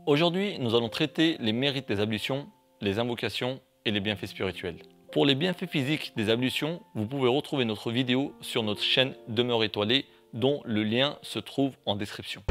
Aujourd'hui, nous allons traiter les mérites des ablutions, les invocations et les bienfaits spirituels. Pour les bienfaits physiques des ablutions, vous pouvez retrouver notre vidéo sur notre chaîne Demeure étoilée dont le lien se trouve en description.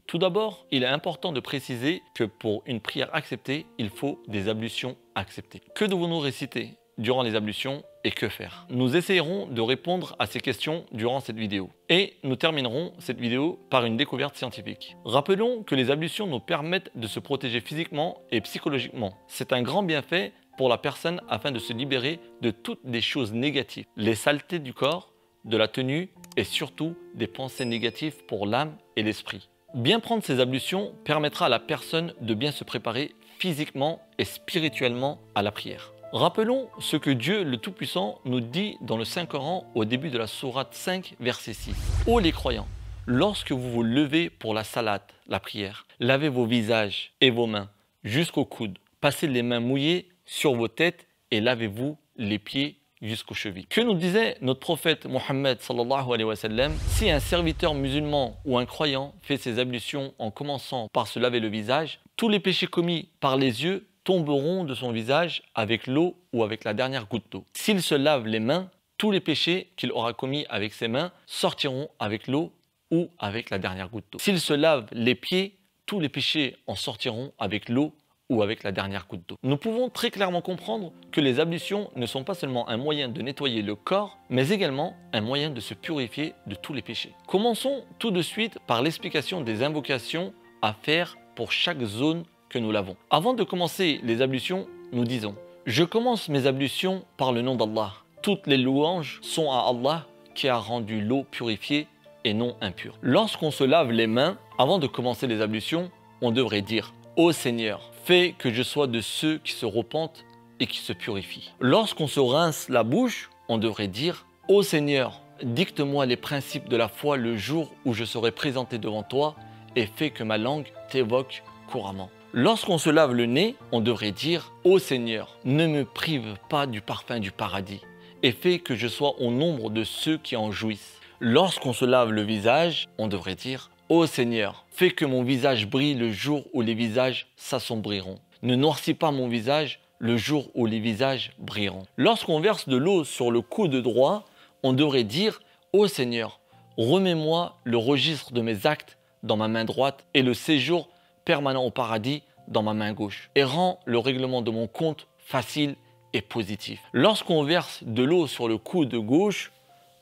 Tout d'abord, il est important de préciser que pour une prière acceptée, il faut des ablutions acceptées. Que devons-nous réciter durant les ablutions et que faire? Nous essayerons de répondre à ces questions durant cette vidéo. Et nous terminerons cette vidéo par une découverte scientifique. Rappelons que les ablutions nous permettent de se protéger physiquement et psychologiquement. C'est un grand bienfait pour la personne afin de se libérer de toutes les choses négatives, les saletés du corps, de la tenue et surtout des pensées négatives pour l'âme et l'esprit. Bien prendre ces ablutions permettra à la personne de bien se préparer physiquement et spirituellement à la prière. Rappelons ce que Dieu le Tout-Puissant nous dit dans le Saint-Coran au début de la sourate 5, verset 6. Ô les croyants, lorsque vous vous levez pour la salat, la prière, lavez vos visages et vos mains jusqu'aux coudes, passez les mains mouillées sur vos têtes et lavez-vous les pieds jusqu'aux chevilles. Que nous disait notre prophète Mohammed sallallahu alayhi wa sallam? Si un serviteur musulman ou un croyant fait ses ablutions en commençant par se laver le visage, tous les péchés commis par les yeux tomberont de son visage avec l'eau ou avec la dernière goutte d'eau. S'il se lave les mains, tous les péchés qu'il aura commis avec ses mains sortiront avec l'eau ou avec la dernière goutte d'eau. S'il se lave les pieds, tous les péchés en sortiront avec l'eau ou avec la dernière goutte d'eau. Nous pouvons très clairement comprendre que les ablutions ne sont pas seulement un moyen de nettoyer le corps, mais également un moyen de se purifier de tous les péchés. Commençons tout de suite par l'explication des invocations à faire pour chaque zone que nous lavons. Avant de commencer les ablutions, nous disons « Je commence mes ablutions par le nom d'Allah. Toutes les louanges sont à Allah qui a rendu l'eau purifiée et non impure. » Lorsqu'on se lave les mains, avant de commencer les ablutions, on devrait dire « Ô Seigneur, fais que je sois de ceux qui se repentent et qui se purifient. » Lorsqu'on se rince la bouche, on devrait dire « Ô Seigneur, dicte-moi les principes de la foi le jour où je serai présenté devant toi et fais que ma langue t'évoque couramment. » Lorsqu'on se lave le nez, on devrait dire « Ô Seigneur, ne me prive pas du parfum du paradis et fais que je sois au nombre de ceux qui en jouissent. » Lorsqu'on se lave le visage, on devrait dire « Ô Seigneur, fais que mon visage brille le jour où les visages s'assombriront. Ne noircis pas mon visage le jour où les visages brilleront. » Lorsqu'on verse de l'eau sur le coude droit, on devrait dire « Ô Seigneur, remets-moi le registre de mes actes dans ma main droite et le séjour permanent au paradis dans ma main gauche et rends le règlement de mon compte facile et positif. » Lorsqu'on verse de l'eau sur le coude gauche,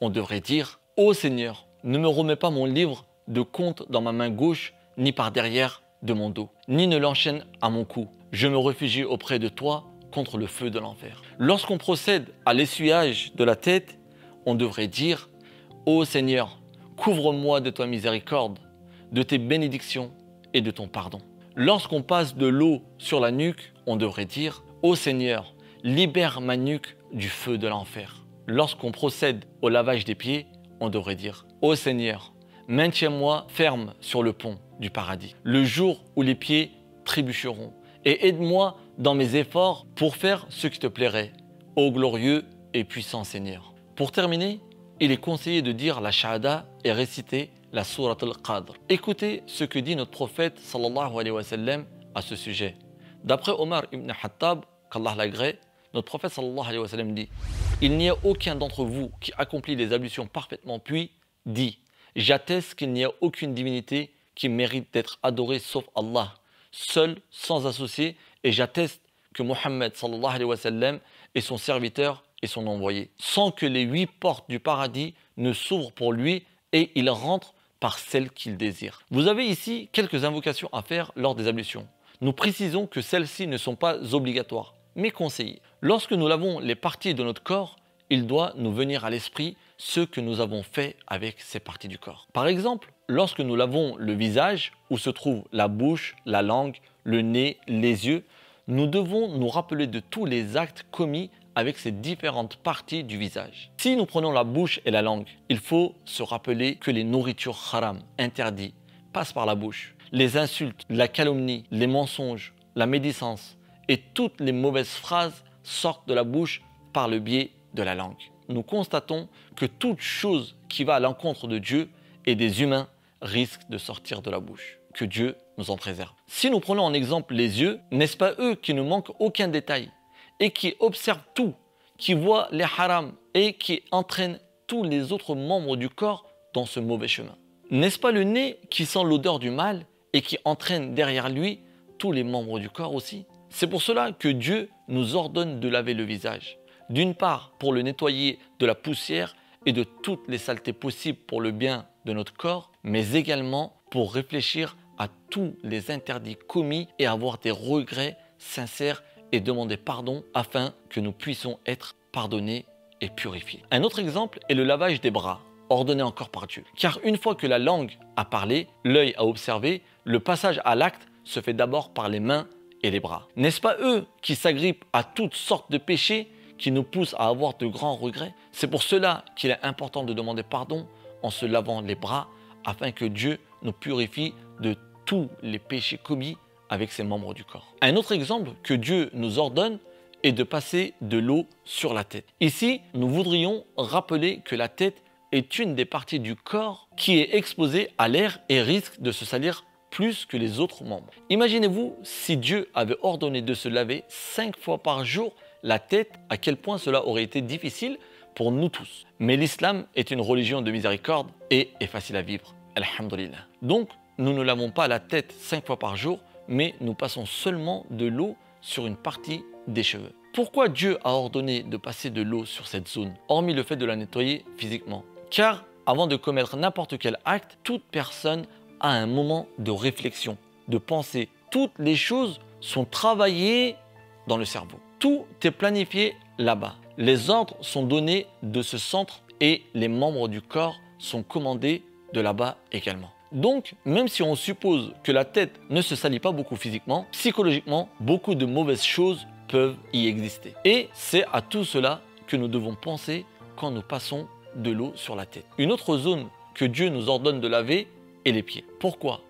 on devrait dire « Ô Seigneur, ne me remets pas mon livre de compte dans ma main gauche, ni par derrière de mon dos, ni ne l'enchaîne à mon cou. Je me réfugie auprès de toi contre le feu de l'enfer. » Lorsqu'on procède à l'essuyage de la tête, on devrait dire « Ô Seigneur, couvre-moi de ta miséricorde, de tes bénédictions et de ton pardon. » Lorsqu'on passe de l'eau sur la nuque, on devrait dire « Ô Seigneur, libère ma nuque du feu de l'enfer. » Lorsqu'on procède au lavage des pieds, on devrait dire « Ô Seigneur, maintiens-moi ferme sur le pont du paradis, le jour où les pieds trébucheront, et aide-moi dans mes efforts pour faire ce qui te plairait, ô glorieux et puissant Seigneur. » Pour terminer, il est conseillé de dire la shahada et réciter la sourate al-Qadr. Écoutez ce que dit notre prophète sallallahu alayhi wa sallam à ce sujet. D'après Omar ibn Khattab, qu'Allah l'agrée, notre prophète sallallahu alayhi wa sallam dit « Il n'y a aucun d'entre vous qui accomplit les ablutions parfaitement puis dit « J'atteste qu'il n'y a aucune divinité qui mérite d'être adorée sauf Allah, seul, sans associé, et j'atteste que Mohammed sallallahu alayhi wa sallam est son serviteur et son envoyé, sans que les 8 portes du paradis ne s'ouvrent pour lui et il rentre par celle qu'il désire. » Vous avez ici quelques invocations à faire lors des ablutions. Nous précisons que celles-ci ne sont pas obligatoires, mais conseillées. Lorsque nous lavons les parties de notre corps, il doit nous venir à l'esprit ce que nous avons fait avec ces parties du corps. Par exemple, lorsque nous lavons le visage, où se trouvent la bouche, la langue, le nez, les yeux, nous devons nous rappeler de tous les actes commis avec ces différentes parties du visage. Si nous prenons la bouche et la langue, il faut se rappeler que les nourritures haram, interdites, passent par la bouche. Les insultes, la calomnie, les mensonges, la médisance et toutes les mauvaises phrases sortent de la bouche par le biais de la langue. nous constatons que toute chose qui va à l'encontre de Dieu et des humains risque de sortir de la bouche. Que Dieu nous en préserve. Si nous prenons en exemple les yeux, n'est-ce pas eux qui ne manquent aucun détail et qui observent tout, qui voient les harams et qui entraînent tous les autres membres du corps dans ce mauvais chemin? N'est-ce pas le nez qui sent l'odeur du mal et qui entraîne derrière lui tous les membres du corps aussi? C'est pour cela que Dieu nous ordonne de laver le visage. D'une part, pour le nettoyer de la poussière et de toutes les saletés possibles pour le bien de notre corps, mais également pour réfléchir à tous les interdits commis et avoir des regrets sincères et demander pardon afin que nous puissions être pardonnés et purifiés. Un autre exemple est le lavage des bras, ordonné encore par Dieu. Car une fois que la langue a parlé, l'œil a observé, le passage à l'acte se fait d'abord par les mains et les bras. N'est-ce pas eux qui s'agrippent à toutes sortes de péchés qui nous poussent à avoir de grands regrets? C'est pour cela qu'il est important de demander pardon en se lavant les bras afin que Dieu nous purifie de tous les péchés commis avec ses membres du corps. Un autre exemple que Dieu nous ordonne est de passer de l'eau sur la tête. Ici, nous voudrions rappeler que la tête est une des parties du corps qui est exposée à l'air et risque de se salir plus que les autres membres. Imaginez-vous si Dieu avait ordonné de se laver 5 fois par jour la tête, à quel point cela aurait été difficile pour nous tous. Mais l'islam est une religion de miséricorde et est facile à vivre. Alhamdulillah. Donc, nous ne lavons pas la tête 5 fois par jour, mais nous passons seulement de l'eau sur une partie des cheveux. Pourquoi Dieu a ordonné de passer de l'eau sur cette zone, hormis le fait de la nettoyer physiquement? Car avant de commettre n'importe quel acte, toute personne a un moment de réflexion, de pensée. Toutes les choses sont travaillées dans le cerveau. Tout est planifié là-bas. Les ordres sont donnés de ce centre et les membres du corps sont commandés de là-bas également. Donc, même si on suppose que la tête ne se salit pas beaucoup physiquement, psychologiquement, beaucoup de mauvaises choses peuvent y exister. Et c'est à tout cela que nous devons penser quand nous passons de l'eau sur la tête. Une autre zone que Dieu nous ordonne de laver est les pieds. Pourquoi?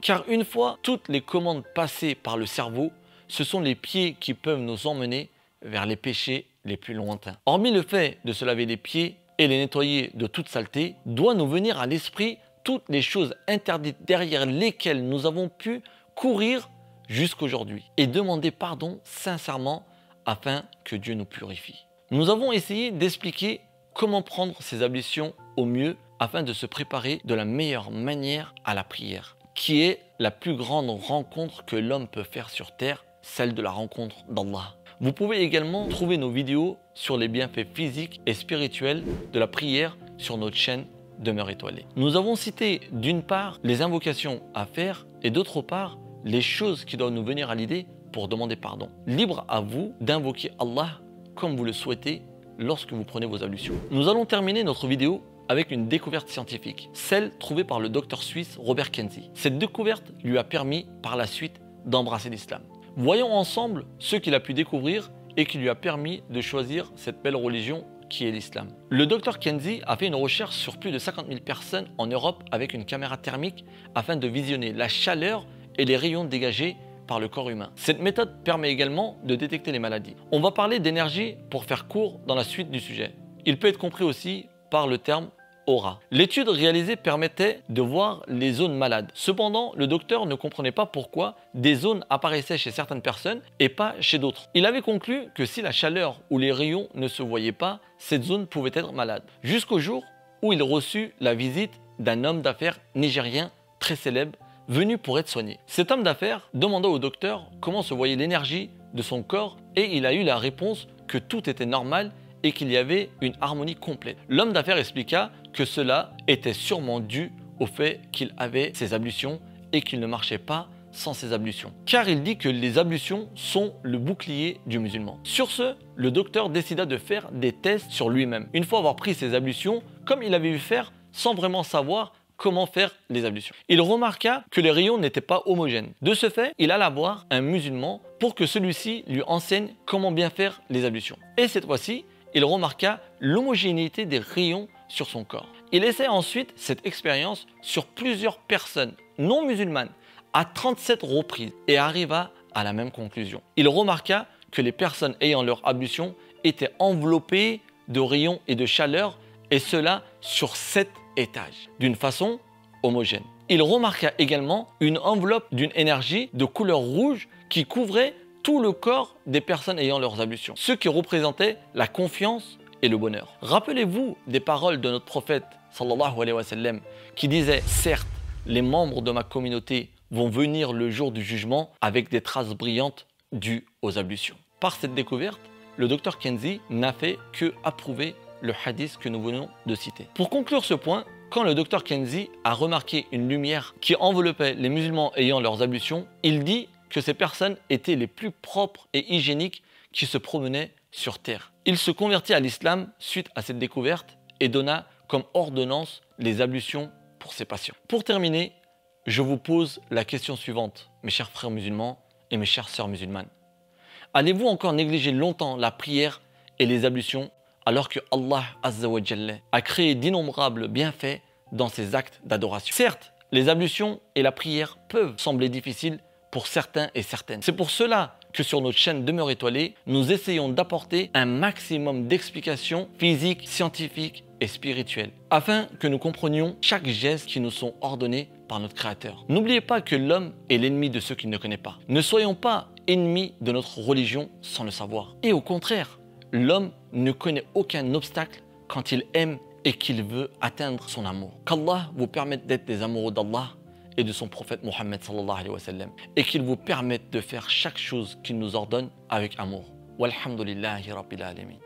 Car une fois toutes les commandes passées par le cerveau, ce sont les pieds qui peuvent nous emmener vers les péchés les plus lointains. Hormis le fait de se laver les pieds et les nettoyer de toute saleté, doit nous venir à l'esprit toutes les choses interdites derrière lesquelles nous avons pu courir jusqu'aujourd'hui et demander pardon sincèrement afin que Dieu nous purifie. Nous avons essayé d'expliquer comment prendre ces ablutions au mieux afin de se préparer de la meilleure manière à la prière, qui est la plus grande rencontre que l'homme peut faire sur terre, celle de la rencontre d'Allah. Vous pouvez également trouver nos vidéos sur les bienfaits physiques et spirituels de la prière sur notre chaîne Demeure étoilée. Nous avons cité d'une part les invocations à faire et d'autre part les choses qui doivent nous venir à l'idée pour demander pardon. Libre à vous d'invoquer Allah comme vous le souhaitez lorsque vous prenez vos ablutions. Nous allons terminer notre vidéo avec une découverte scientifique, celle trouvée par le docteur suisse Robert Kenzie. Cette découverte lui a permis par la suite d'embrasser l'islam. Voyons ensemble ce qu'il a pu découvrir et qui lui a permis de choisir cette belle religion qui est l'islam. Le docteur Kenzie a fait une recherche sur plus de 50 000 personnes en Europe avec une caméra thermique afin de visionner la chaleur et les rayons dégagés par le corps humain. Cette méthode permet également de détecter les maladies. On va parler d'énergie pour faire court dans la suite du sujet. Il peut être compris aussi par le terme aura. L'étude réalisée permettait de voir les zones malades. Cependant, le docteur ne comprenait pas pourquoi des zones apparaissaient chez certaines personnes et pas chez d'autres. Il avait conclu que si la chaleur ou les rayons ne se voyaient pas, cette zone pouvait être malade. Jusqu'au jour où il reçut la visite d'un homme d'affaires nigérien très célèbre venu pour être soigné. Cet homme d'affaires demanda au docteur comment se voyait l'énergie de son corps et il a eu la réponse que tout était normal et qu'il y avait une harmonie complète. L'homme d'affaires expliqua que cela était sûrement dû au fait qu'il avait ses ablutions et qu'il ne marchait pas sans ses ablutions. Car il dit que les ablutions sont le bouclier du musulman. Sur ce, le docteur décida de faire des tests sur lui-même. Une fois avoir pris ses ablutions, comme il avait vu faire sans vraiment savoir comment faire les ablutions. Il remarqua que les rayons n'étaient pas homogènes. De ce fait, il alla voir un musulman pour que celui-ci lui enseigne comment bien faire les ablutions. Et cette fois-ci, il remarqua l'homogénéité des rayons sur son corps. Il essaie ensuite cette expérience sur plusieurs personnes non musulmanes à 37 reprises et arriva à la même conclusion. Il remarqua que les personnes ayant leur ablution étaient enveloppées de rayons et de chaleur, et cela sur 7 étages, d'une façon homogène. Il remarqua également une enveloppe d'une énergie de couleur rouge qui couvrait tout le corps des personnes ayant leurs ablutions, ce qui représentait la confiance et le bonheur. Rappelez-vous des paroles de notre prophète sallallahu alayhi wa sallam qui disait « Certes, les membres de ma communauté vont venir le jour du jugement avec des traces brillantes dues aux ablutions. » Par cette découverte, le docteur Kenzie n'a fait que approuver le hadith que nous venons de citer. Pour conclure ce point, quand le docteur Kenzie a remarqué une lumière qui enveloppait les musulmans ayant leurs ablutions, il dit que ces personnes étaient les plus propres et hygiéniques qui se promenaient sur terre. Il se convertit à l'islam suite à cette découverte et donna comme ordonnance les ablutions pour ses patients. Pour terminer, je vous pose la question suivante, mes chers frères musulmans et mes chères sœurs musulmanes. Allez-vous encore négliger longtemps la prière et les ablutions alors que Allah Azza wa Jalla a créé d'innombrables bienfaits dans ses actes d'adoration? Certes, les ablutions et la prière peuvent sembler difficiles pour certains et certaines. C'est pour cela que sur notre chaîne Demeure Étoilée, nous essayons d'apporter un maximum d'explications physiques, scientifiques et spirituelles, afin que nous comprenions chaque geste qui nous sont ordonnés par notre Créateur. N'oubliez pas que l'homme est l'ennemi de ceux qu'il ne connaît pas. Ne soyons pas ennemis de notre religion sans le savoir. Et au contraire, l'homme ne connaît aucun obstacle quand il aime et qu'il veut atteindre son amour. Qu'Allah vous permette d'être des amoureux d'Allah et de son prophète Mohammed sallallahu alayhi wa sallam, et qu'il vous permette de faire chaque chose qu'il nous ordonne avec amour. Walhamdulillahi rabbil alamin.